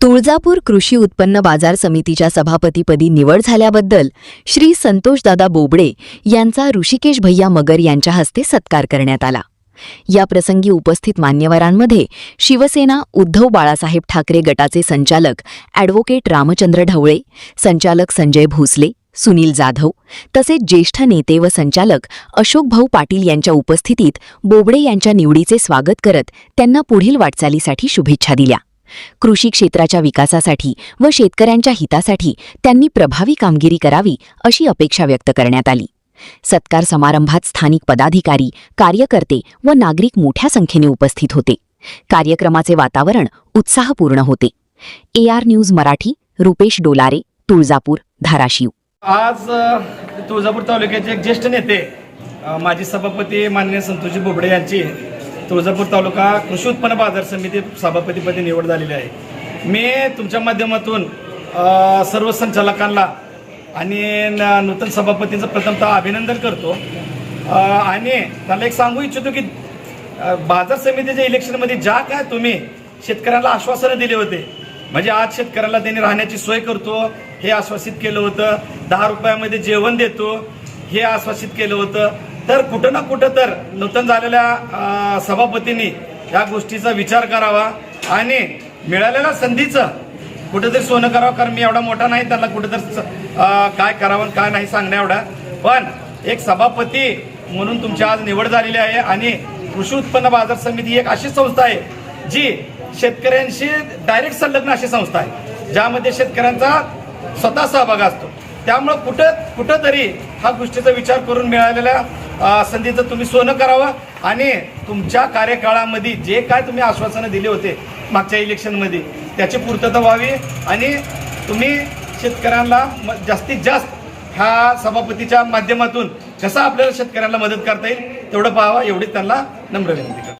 तुळजापूर कृषी उत्पन्न बाजार समितीच्या सभापतीपदी निवड झाल्याबद्दल श्री संतोषदादा बोबडे यांचा ऋषिकेश भैया मगर यांच्या हस्ते सत्कार करण्यात आला। या प्रसंगी उपस्थित मान्यवरांमध्ये शिवसेना उद्धव बाळासाहेब ठाकरे गटाचे संचालक ॲडव्होकेट रामचंद्र ढवळे, संचालक संजय भोसले, सुनील जाधव तसेच ज्येष्ठ नेते व संचालक अशोक भाऊ पाटील यांच्या उपस्थितीत बोबडे यांच्या निवडीचे स्वागत करत त्यांना पुढील वाटचालीसाठी शुभेच्छा दिल्या। कृषी क्षेत्राच्या विकासासाठी व शेतकऱ्यांच्या हितासाठी त्यांनी प्रभावी कामगिरी करावी अशी अपेक्षा व्यक्त करण्यात आली। सत्कार समारंभात स्थानिक पदाधिकारी, कार्यकर्ते व नागरिक मोठ्या संख्येने उपस्थित होते। कार्यक्रमाचे वातावरण उत्साहपूर्ण होते। AR news Marathi, Rupesh Dolare, Tuljapur, Dharashiv. आज तुळजापूर तालुक्याचे एक ज्येष्ठ नेते माजी सभापती माननीय संतोषजी बोबडे यांची तुळजापूर तालुका कृषी उत्पन्न बाजार समिती सभापतीपदी निवड झालेली आहे। मी तुमच्या माध्यमातून सर्व संचालकांना आणि नूतन सभापतींचं प्रथमतः अभिनंदन करतो आणि त्यांना एक सांगू इच्छितो की बाजार समितीच्या इलेक्शनमध्ये ज्या काय तुम्ही शेतकऱ्यांना आश्वासनं दिले होते, म्हणजे आज शेतकऱ्याला त्यांनी राहण्याची सोय करतो हे आश्वासित केलं होतं, 10 रुपयामध्ये जेवण देतो हे आश्वासित केलं होतं, तर कुठं ना कुठं तर नूतन झालेल्या सभापतींनी या गोष्टीचा विचार करावा आणि मिळालेल्या संधीचं कुठेतरी सोनं करावं। कारण मी एवढा मोठा नाही त्यांना कुठेतरी काय करावं काय नाही सांगण्या एवढा, पण एक सभापती म्हणून तुमची आज निवड झालेली आहे आणि कृषी उत्पन्न बाजार समिती एक अशी संस्था आहे जी शेतकऱ्यांशी डायरेक्ट संलग्न अशी संस्था आहे, ज्यामध्ये शेतकऱ्यांचा स्वतः सहभाग असतो। त्यामुळे कुठंतरी हा गोष्टीचा विचार करून मिळालेल्या संधीचं तुम्ही सोनं करावं आणि तुमच्या कार्यकाळामध्ये जे काय तुम्ही आश्वासनं दिले होते मागच्या इलेक्शनमध्ये त्याची पूर्तता व्हावी आणि तुम्ही शेतकऱ्यांना जास्तीत जास्त ह्या सभापतीच्या माध्यमातून कसं आपल्याला शेतकऱ्यांना मदत करता येईल तेवढं पाहावं, एवढी त्यांना नम्र विनंती करतो।